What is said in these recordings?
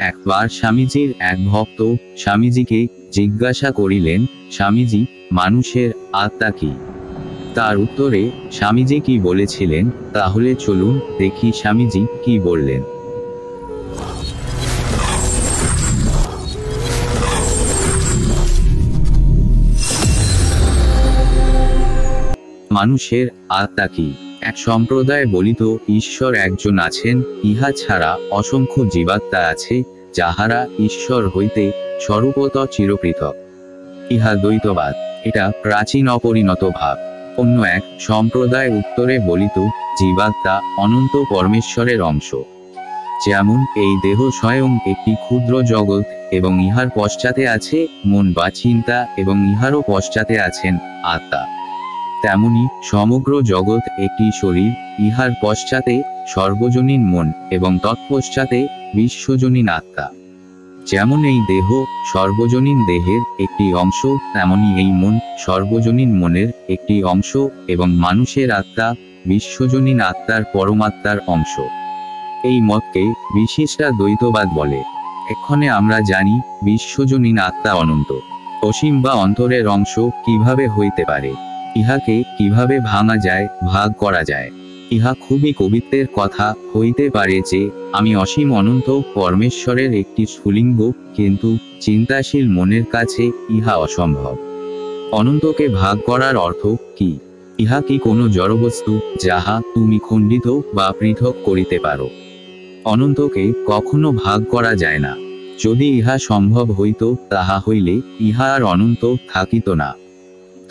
একবার স্বামীজির এক ভক্ত স্বামীজিকে জিজ্ঞাসা করিলেন, স্বামীজি, মানুষের আত্মা কি? তার উত্তরে স্বামীজি কি বলেছিলেন, তাহলে চলুন দেখি স্বামীজি কি বললেন। মানুষের আত্মা কি? এক সম্প্রদায় বলিত, ঈশ্বর একজন আছেন, ইহা ছাড়া অসংখ্য জীবাত্মা আছে, যাহারা ঈশ্বর হইতে স্বরূপত চিরপৃথক। ইহা দ্বৈতবাদ, এটা প্রাচীন অপরিণত ভাব। অন্য এক সম্প্রদায় উত্তরে বলিত, জীবাত্মা অনন্ত পরমেশ্বরের অংশ। যেমন এই দেহ স্বয়ং একটি ক্ষুদ্র জগৎ, এবং ইহার পশ্চাতে আছে মন বা চিন্তা, এবং ইহারও পশ্চাতে আছেন আত্মা। তেমনি সমগ্র জগৎ একটি শরীর, ইহার পশ্চাতে সর্বজনীন মন, এবং তৎপশ্চাতে বিশ্বজনীন আত্মা। যেমন এই দেহ সর্বজনীন দেহের একটি অংশ, তেমনি এই মন সর্বজনীন মনের একটি অংশ, এবং মানুষের আত্মা বিশ্বজনীন আত্মার পরমাত্মার অংশ। এই মতকে বিশিষ্টা দ্বৈতবাদ বলে। এক্ষণে আমরা জানি বিশ্বজনীন আত্মা অনন্ত, অসীম বা অন্তরের অংশ কিভাবে হইতে পারে, ইহাকে কিভাবে ভাঙা যায়, ভাগ করা যায়। ইহা খুবই কবিত্বের কথা হইতে পারে যে আমি অসীম অনন্ত পরমেশ্বরের একটি স্ফুলিঙ্গ, কিন্তু চিন্তাশীল মনের কাছে ইহা অসম্ভব। অনন্তকে ভাগ করার অর্থ কি? ইহা কি কোনো জড়বস্তু যাহা তুমি খণ্ডিত বা পৃথক করিতে পারো? অনন্তকে কখনো ভাগ করা যায় না। যদি ইহা সম্ভব হইত, তাহা হইলে ইহা আর অনন্ত থাকিত না।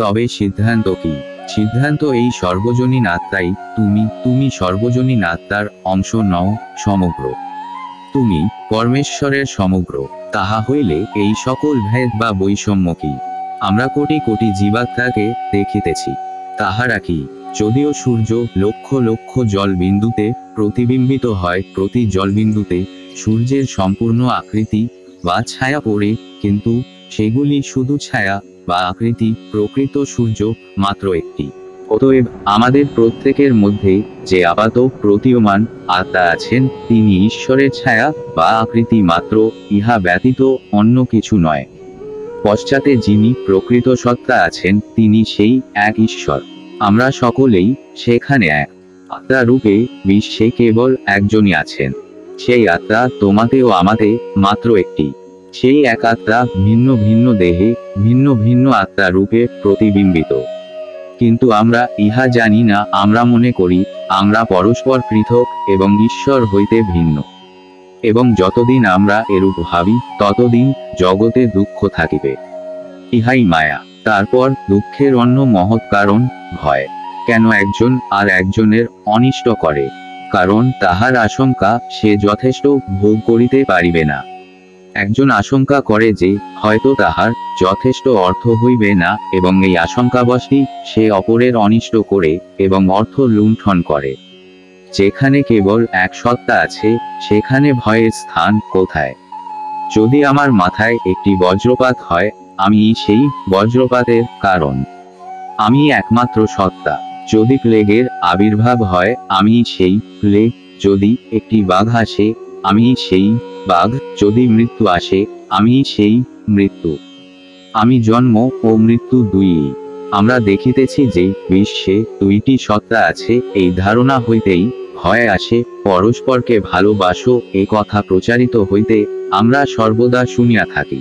তবে সিদ্ধান্ত কি? সিদ্ধান্ত এই সর্বজনীন আত্মাই তুমি সর্বজনীন আত্মার অংশ নও, সমগ্র। তুমি পরমেশ্বরের সমগ্র। তাহা হইলে এই সকল ভেদ বা বৈষম্য কি? আমরা কোটি কোটি জীবাত্মাকে দেখিতেছি, তাহারা কি? যদিও সূর্য লক্ষ লক্ষ জল বিন্দুতে প্রতিবিম্বিত হয়, প্রতি জলবিন্দুতে সূর্যের সম্পূর্ণ আকৃতি বা ছায়া পড়ে, কিন্তু সেগুলি শুধু ছায়া বা আকৃতি, প্রকৃত সূর্য মাত্র একটি। অতএব আমাদের প্রত্যেকের মধ্যে যে আপাত প্রতীয়মান আত্মা আছেন, তিনি ঈশ্বরের ছায়া বা আকৃতি মাত্র, ইহা ব্যতীত অন্য কিছু নয়। পশ্চাতে যিনি প্রকৃত সত্তা আছেন, তিনি সেই এক ঈশ্বর। আমরা সকলেই সেখানে এক আত্মা রূপে বিশ্বে কেবল একজনই আছেন। সেই আত্মা তোমাতে ও আমাতে মাত্র একটি। সেই এক আত্মা ভিন্ন ভিন্ন দেহে ভিন্ন ভিন্ন আত্মা রূপে প্রতিবিম্বিত, কিন্তু আমরা ইহা জানি না। আমরা মনে করি আমরা পরস্পর পৃথক এবং ঈশ্বর হইতে ভিন্ন, এবং যতদিন আমরা এরূপ ভাবি, ততদিন জগতে দুঃখ থাকিবে। ইহাই মায়া। তারপর দুঃখের অন্য মহৎ কারণ ভয়। কেন একজন আর একজনের অনিষ্ট করে? কারণ তাহার আশঙ্কা সে যথেষ্ট ভোগ করিতে পারিবে না। একজন আশঙ্কা করে যে হয়তো তাহার যথেষ্ট অর্থ হইবে না, এবং এই আশঙ্কাবশই সে অপরের অনিষ্ট করে এবং অর্থ লুণ্ঠন করে। যেখানে কেবল এক সত্তা আছে, সেখানে ভয়ের স্থান কোথায়? যদি আমার মাথায় একটি বজ্রপাত হয়, আমি সেই বজ্রপাতের কারণ। আমি একমাত্র সত্তা। যদি প্লেগের আবির্ভাব হয়, আমি সেই প্লেগ। যদি একটি বাঘ আসে, আমি সেই বাঘ। যদি মৃত্যু আসে, আমি সেই মৃত্যু। আমি জন্ম ও মৃত্যু দুইই। আমরা দেখিতেছি যে বিশ্বে দুইটি সত্তা আছে। এই ধারণা হইতেই ভয় আসে। পরস্পরকে ভালোবাসো এ কথা প্রচারিত হইতে আমরা সর্বদা শুনিয়া থাকি।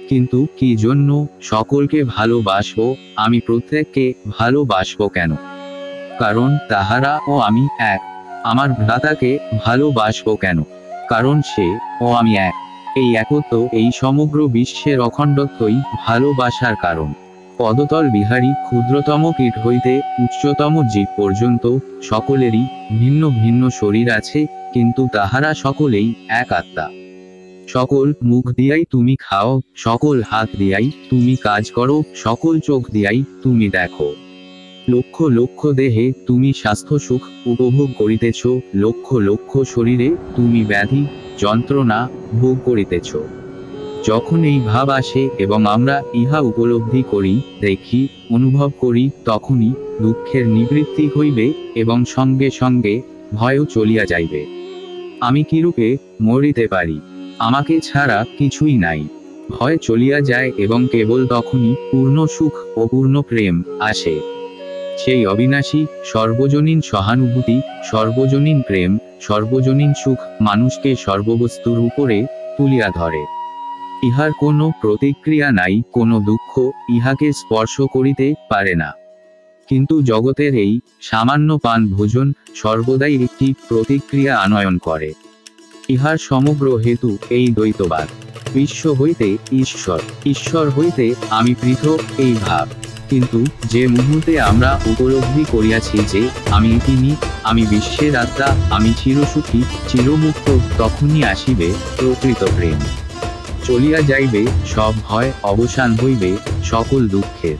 কিন্তু কি জন্য সকলকে ভালোবাসবো? আমি প্রত্যেককে ভালোবাসবো কেন? কারণ তাহারা ও আমি এক। আমার ভ্রাতাকে ভালোবাসবো কেন? কারণ সে ও আমি এক। এই একত্ব, এই সমগ্র বিশ্বের অখণ্ডত্বই ভালোবাসার কারণ। পদতল বিহারী ক্ষুদ্রতম কীট হইতে উচ্চতম জীব পর্যন্ত সকলেরই ভিন্ন ভিন্ন শরীর আছে, কিন্তু তাহারা সকলেই এক আত্মা। সকল মুখ দিয়াই তুমি খাও, সকল হাত দিয়াই তুমি কাজ করো, সকল চোখ দিয়াই তুমি দেখো। লক্ষ লক্ষ দেহে তুমি স্বাস্থ্য সুখ উপভোগ করিতেছ, লক্ষ লক্ষ শরীরে তুমি ব্যাধি যন্ত্রণা ভোগ করিতেছ। যখন এই ভাব আসে এবং আমরা ইহা উপলব্ধি করি, দেখি, অনুভব করি, তখনই দুঃখের নিবৃত্তি হইবে এবং সঙ্গে সঙ্গে ভয়ও চলিয়া যাইবে। আমি কিরূপে মরিতে পারি? আমাকে ছাড়া কিছুই নাই। ভয় চলিয়া যায় এবং কেবল তখনই পূর্ণ সুখ ও পূর্ণ প্রেম আসে। সেই অবিনাশী সর্বজনীন সহানুভূতি, সর্বজনীন প্রেম, সর্বজনীন সুখ মানুষকে সর্ববস্তুর উপরে তুলিয়া ধরে। ইহার কোনো প্রতিক্রিয়া নাই, কোনো দুঃখ ইহাকে স্পর্শ করিতে পারে না। কিন্তু জগতের এই সামান্য পান ভোজন সর্বদাই একটি প্রতিক্রিয়া আনয়ন করে। ইহার সমগ্র হেতু এই দ্বৈতবাদ। বিশ্ব হইতে ঈশ্বর, ঈশ্বর হইতে আমি পৃথক এই ভাব। কিন্তু যে মুহূর্তে আমরা উপলব্ধি করিয়াছি যে আমি তিনি, আমি বিশ্বের আত্মা, আমি চিরসুখী চিরমুক্ত, তখনই আসিবে প্রকৃত প্রেম। চলিয়া যাইবে সব ভয়, অবসান হইবে সকল দুঃখের।